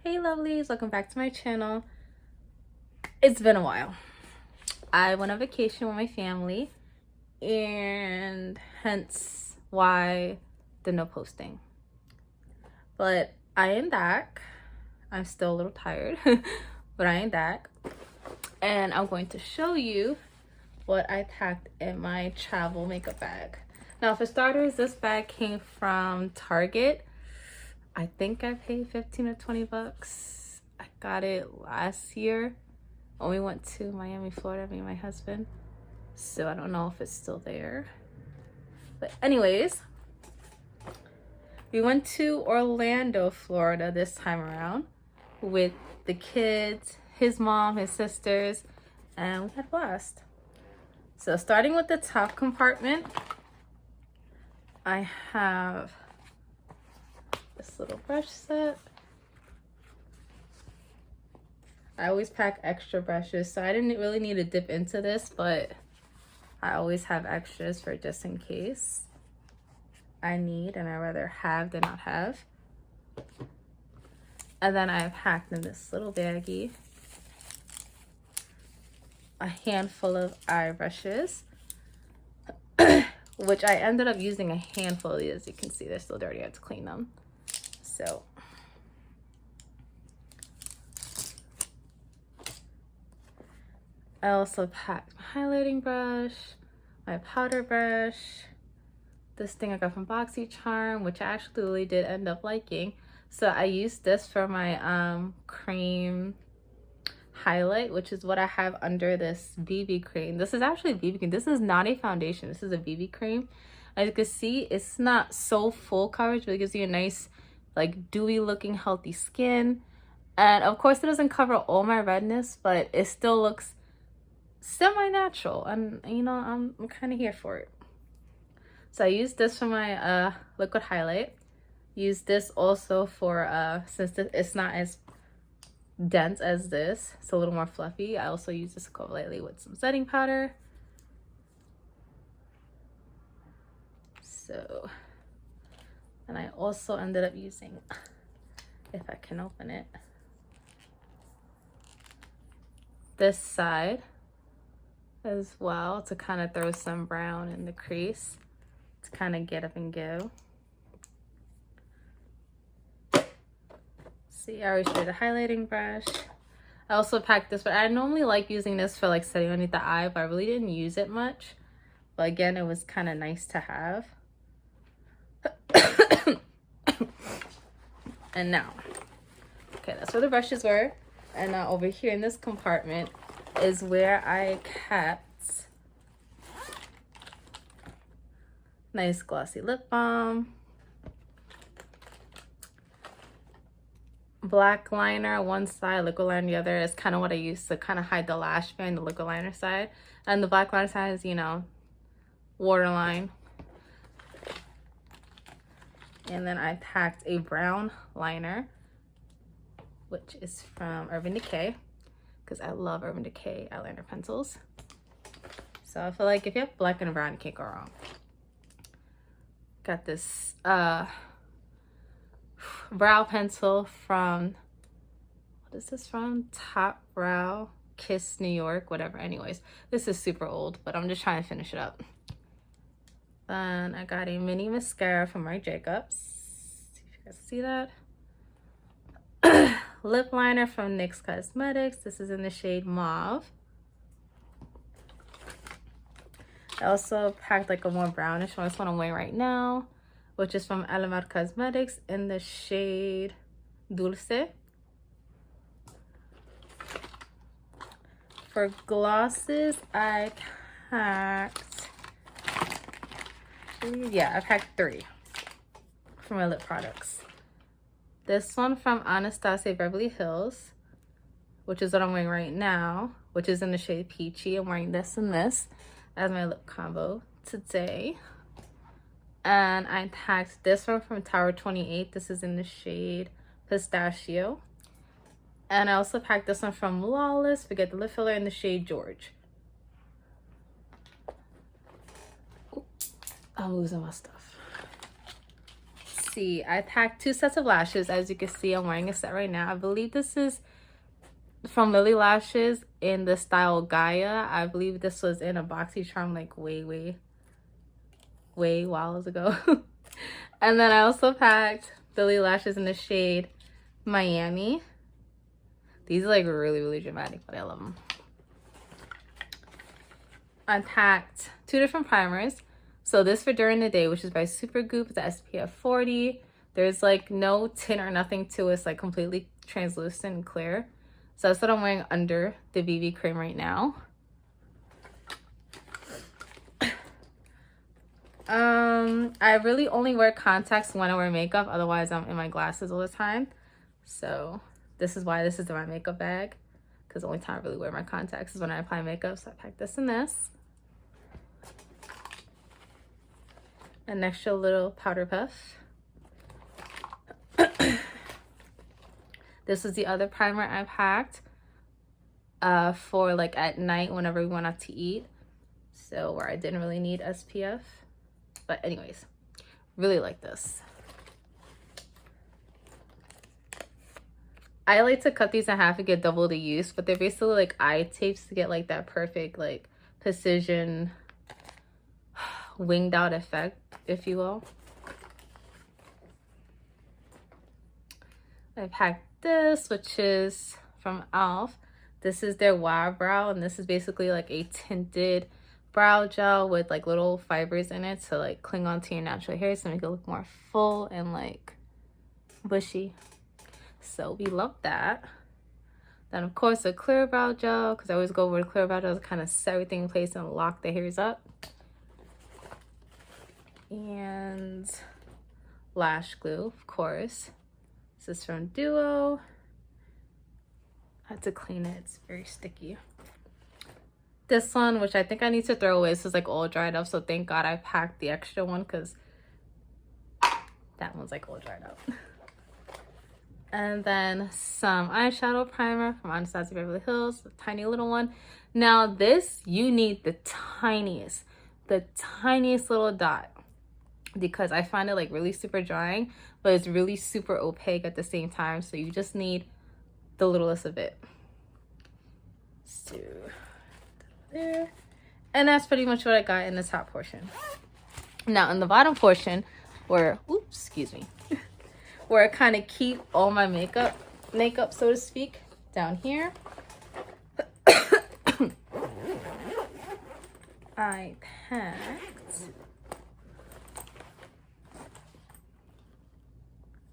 Hey lovelies, welcome back to my channel. It's been a while. I went on vacation with my family and hence why the no posting. But I am back. I'm still a little tired, but I am back. And I'm going to show you what I packed in my travel makeup bag. Now for starters, this bag came from Target. I think I paid 15 or 20 bucks. I got it last year when we went to Miami, Florida, me and my husband. So I don't know if it's still there. But anyways, we went to Orlando, Florida this time around with the kids, his mom, his sisters, and we had a blast. So starting with the top compartment, I have this little brush set. I always pack extra brushes, so I didn't really need to dip into this, but I always have extras for just in case I need, and I'd rather have than not have. And then I packed in this little baggie a handful of eye brushes, which I ended up using a handful of these. As you can see, they're still dirty. I have to clean them. So I also packed my highlighting brush, my powder brush, this thing I got from BoxyCharm, which I actually really did end up liking. So I used this for my cream highlight, which is what I have under this BB cream. This is actually a BB cream. This is not a foundation. This is a BB cream. As you can see, it's not so full coverage, but it gives you a nice, like, dewy looking, healthy skin. And of course, it doesn't cover all my redness, but it still looks semi-natural, and you know, I'm kind of here for it. So I used this for my liquid highlight. Use this also for since it's not as dense as this, it's a little more fluffy. I also use this to go lightly with some setting powder. So, and I also ended up using, if I can open it, this side as well to kind of throw some brown in the crease to kind of get up and go. See, I already showed the highlighting brush. I also packed this, but I normally like using this for like setting underneath the eye, but I really didn't use it much. But again, it was kind of nice to have. And now, okay, that's where the brushes were. And now over here in this compartment is where I kept nice glossy lip balm, black liner one side, liquid liner the other. Is kind of what I use to kind of hide the lash band, the liquid liner side. And the black liner side is, you know, waterline. And then I packed a brown liner, which is from Urban Decay, because I love Urban Decay eyeliner pencils. So I feel like if you have black and brown, you can't go wrong. Got this brow pencil from, what is this from? Top Brow Kiss New York, whatever. Anyways, this is super old, but I'm just trying to finish it up. Then I got a mini mascara from Marc Jacobs. See if you guys see that. Lip liner from NYX Cosmetics. This is in the shade Mauve. I also packed like a more brownish one. This one I'm wearing right now, which is from Alamar Cosmetics in the shade Dulce. For glosses, I packed, I packed 3 for my lip products. This one from Anastasia Beverly Hills, which is what I'm wearing right now, which is in the shade Peachy. I'm wearing this and this as my lip combo today. And I packed this one from Tower 28. This is in the shade Pistachio. And I also packed this one from Lawless, Forget the Lip Filler, in the shade George. I'm losing my stuff. see. I packed 2 sets of lashes. As you can see, I'm wearing a set right now. I believe this is from Lily Lashes in the style Gaia. I believe this was in a BoxyCharm like way whiles ago. And then I also packed Lily Lashes in the shade Miami. These are like really dramatic, but I love them. I packed 2 different primers. So this for during the day, which is by Supergoop. It's SPF 40. There's like no tint or nothing to it. It's like completely translucent and clear. So that's what I'm wearing under the BB cream right now. I really only wear contacts when I wear makeup. Otherwise, I'm in my glasses all the time. So this is why this is in my makeup bag. Because the only time I really wear my contacts is when I apply makeup. So I pack this and this. An extra little powder puff. This is the other primer I packed for like at night whenever we went out to eat. So where I didn't really need SPF. But anyways, really like this. I like to cut these in half and get double the use, but they're basically like eye tapes to get like that perfect like precision winged out effect, if you will. I packed this, which is from e.l.f. This is their Wow Brow, and this is basically like a tinted brow gel with like little fibers in it to like cling onto your natural hair to make it look more full and like bushy. So we love that. Then of course a clear brow gel, because I always go over the clear brow gel to kind of set everything in place and lock the hairs up. And lash glue, of course. This is from Duo. I had to clean it, it's very sticky. This one, which I think I need to throw away, this is like all dried up, so thank God I packed the extra one because that one's like all dried up. And then some eyeshadow primer from Anastasia Beverly Hills, the tiny little one. Now this, you need the tiniest little dot, because I find it like really super drying, but it's really super opaque at the same time. So you just need the littlest of it. So there. And that's pretty much what I got in the top portion. Now in the bottom portion, where, oops, excuse me, where I kind of keep all my makeup, so to speak, down here. I packed,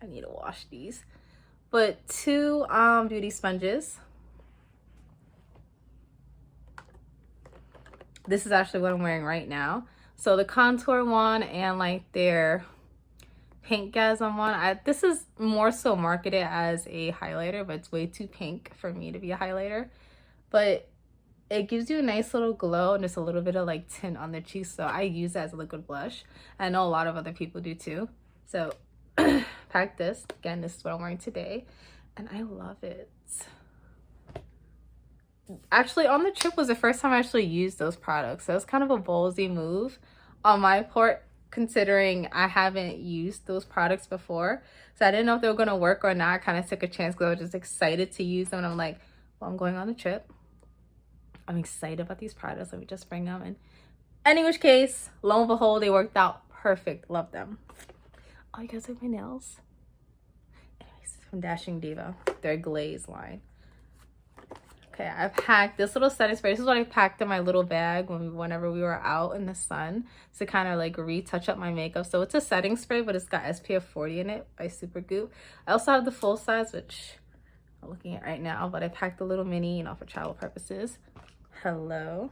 I need to wash these, but 2 beauty sponges. This is actually what I'm wearing right now. So the contour one and like their Pinkgasm one. This is more so marketed as a highlighter, but it's way too pink for me to be a highlighter. But it gives you a nice little glow and just a little bit of like tint on the cheeks. So I use it as a liquid blush. I know a lot of other people do too. So pack this. Again, this is what I'm wearing today. And I love it. Actually, on the trip was the first time I actually used those products. So it was kind of a ballsy move on my part, considering I haven't used those products before. So I didn't know if they were going to work or not. I kind of took a chance because I was just excited to use them. And I'm like, well, I'm going on the trip. I'm excited about these products. Let me just bring them in. Any which case, lo and behold, they worked out perfect. Love them. Oh, you guys like my nails? Anyways, from Dashing Diva, their glaze line. Okay, I packed this little setting spray. This is what I packed in my little bag whenever we were out in the sun to kind of like retouch up my makeup. So it's a setting spray, but it's got SPF 40 in it by Supergoop. I also have the full size, which I'm looking at right now, but I packed the little mini, you know, for travel purposes. Hello.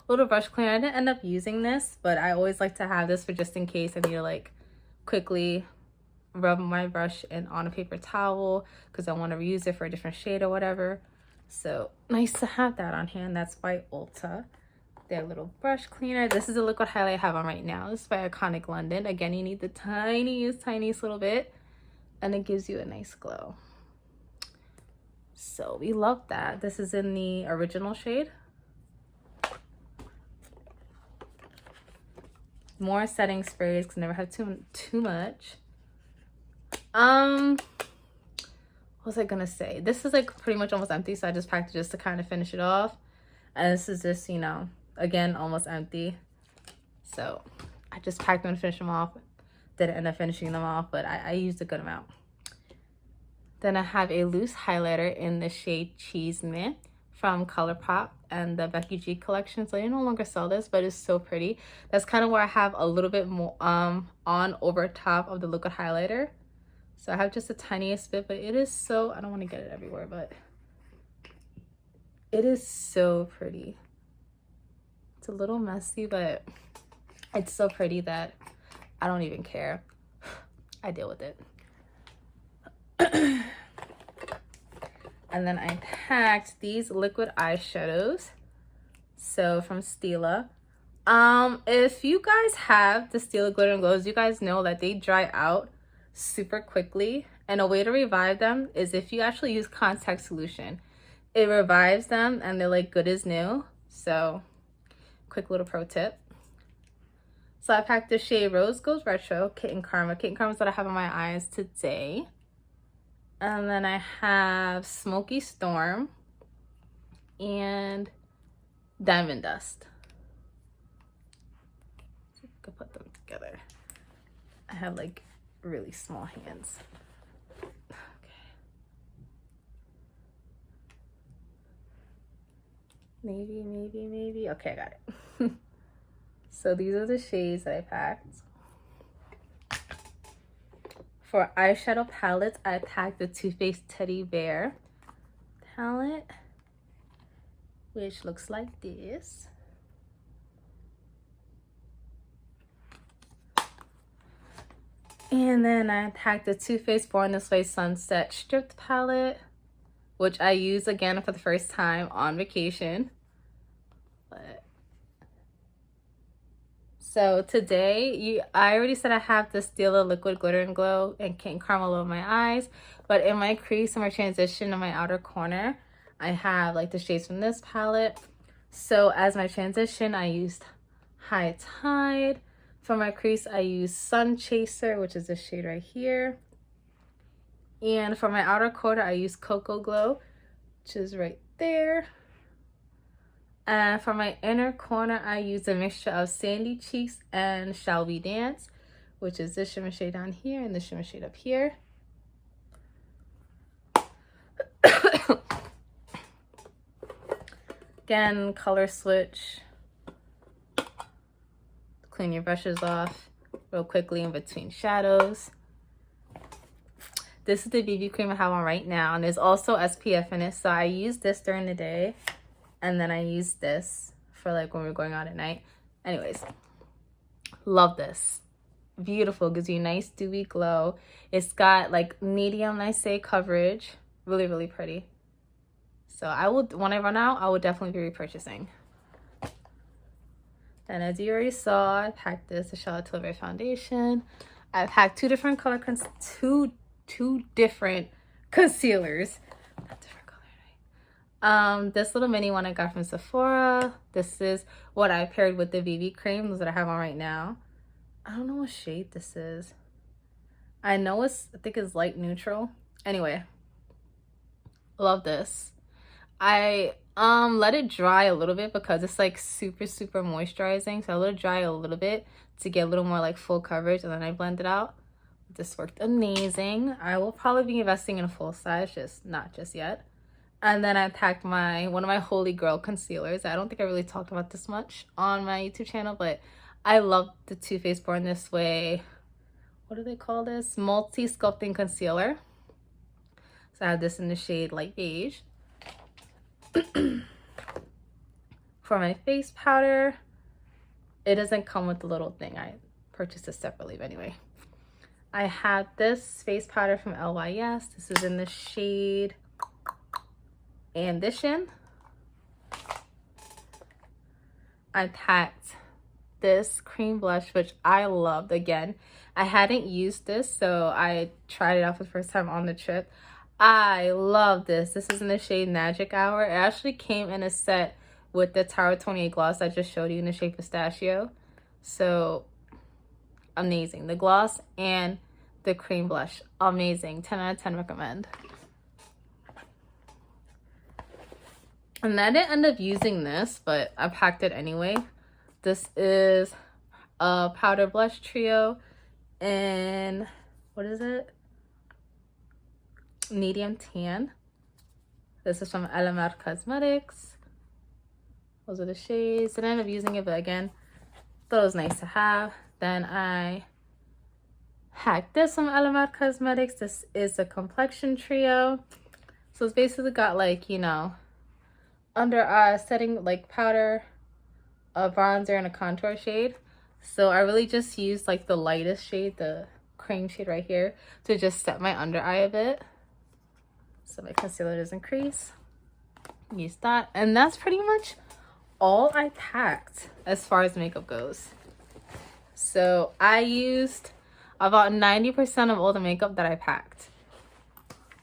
Little brush cleaner. I didn't end up using this, but I always like to have this for just in case I need to like quickly rub my brush in on a paper towel because I want to reuse it for a different shade or whatever. So nice to have that on hand. That's by Ulta. Their little brush cleaner. This is the liquid highlight I have on right now. This is by Iconic London. Again, you need the tiniest little bit and it gives you a nice glow. So we love that. This is in the original shade. more setting sprays because I never have too much. What was I gonna say? This is like pretty much almost empty, so I just packed it just to kind of finish it off. And this is just, you know, again, almost empty. So I just packed them and finished them off. Didn't end up finishing them off, but I used a good amount. Then I have a loose highlighter in the shade Cheese Me from ColourPop and the Becky G collection. So they no longer sell this, but it's so pretty. That's kind of where I have a little bit more on over top of the liquid highlighter. So I have just the tiniest bit, but it is so, I don't want to get it everywhere, but it is so pretty. It's a little messy, but it's so pretty that I don't even care. I deal with it. And then I packed these liquid eyeshadows. So from Stila. If you guys have the Stila Glitter and Glows, you guys know that they dry out super quickly. And a way to revive them is if you actually use contact solution. It revives them and they're like good as new. So quick little pro tip. So I packed the shade Rose Gold Retro, Kitten Karma. Kitten Karma is what I have on my eyes today. And then I have Smoky Storm and Diamond Dust. So I could put them together. I have like really small hands. Okay. Maybe. Okay, I got it. So these are the shades that I packed. For eyeshadow palettes, I packed the Too Faced Teddy Bear palette, which looks like this. And then I packed the Too Faced Born This Way Sunset Stripped palette, which I used again for the first time on vacation. So today, I already said I have the Stila Liquid Glitter and Glow and Kitten Caramel over my eyes. But in my crease and my transition in my outer corner, I have like the shades from this palette. So as my transition, I used High Tide. For my crease, I used Sun Chaser, which is this shade right here. And for my outer corner, I used Cocoa Glow, which is right there. And for my inner corner, I used a mixture of Sandy Cheeks and Shall We Dance, which is this shimmer shade down here and this shimmer shade up here. Again, color switch. Clean your brushes off real quickly in between shadows. This is the BB cream I have on right now, and there's also SPF in it, so I use this during the day. And then I use this for like when we're going out at night. Anyways, love this. Beautiful, gives you a nice dewy glow. It's got like medium, I say, coverage. Really, really pretty. So I will, when I run out, I will definitely be repurchasing. And as you already saw, I packed this, the Charlotte Tilbury foundation. I packed two different concealers. This little mini one I got from Sephora. This is what I paired with the BB cream that I have on right now. I don't know what shade this is. I know I think it's light neutral. Anyway, love this. I let it dry a little bit because it's like super moisturizing. So I let it dry a little bit to get a little more like full coverage, and then I blend it out. This worked amazing. I will probably be investing in a full size, just not just yet. And then I packed one of my Holy Grail concealers. I don't think I really talked about this much on my YouTube channel, but I love the Too Faced Born This Way. What do they call this? Multi-sculpting concealer. So I have this in the shade light beige. For my face powder, it doesn't come with the little thing. I purchased this separately, but anyway. I have this face powder from LYS. This is in the shade Ambition. I packed this cream blush, which I loved. Again, I hadn't used this, so I tried it out for the first time on the trip. I love this. This is in the shade Magic Hour. It actually came in a set with the Tower 28 gloss I just showed you in the shade Pistachio. So amazing. The gloss and the cream blush, amazing. 10 out of 10 recommend. And I didn't end up using this, but I packed it anyway. This is a powder blush trio in, what is it? Medium tan. This is from Alamar Cosmetics. Those are the shades. I didn't end up using it, but again, thought it was nice to have. Then I hacked this from Alamar Cosmetics. This is a complexion trio. So it's basically got like, you know, under eye setting like powder, a bronzer, and a contour shade. So I really just used like the lightest shade, the cream shade right here, to just set my under eye a bit so my concealer doesn't crease. Use that, and that's pretty much all I packed as far as makeup goes. So I used about 90% of all the makeup that I packed,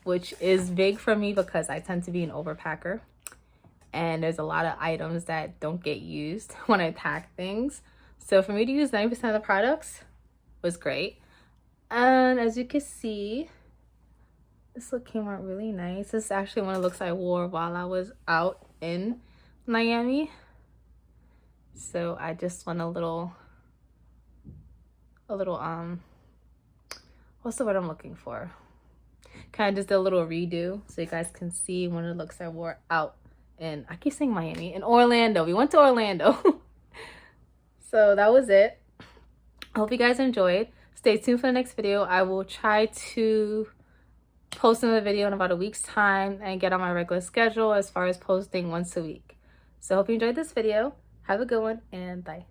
which is big for me because I tend to be an overpacker, and there's a lot of items that don't get used when I pack things. So for me to use 90% of the products was great. And as you can see, this look came out really nice. This is actually one of the looks I wore while I was out in Miami. So I just went a little, what's the word I'm looking for? Kind of just did a little redo so you guys can see one of the looks I wore out in, I keep saying Miami, in Orlando. We went to Orlando. So that was it. I hope you guys enjoyed. Stay tuned for the next video. I will try to post another video in about a week's time and get on my regular schedule as far as posting once a week. So I hope you enjoyed this video. Have a good one, and bye.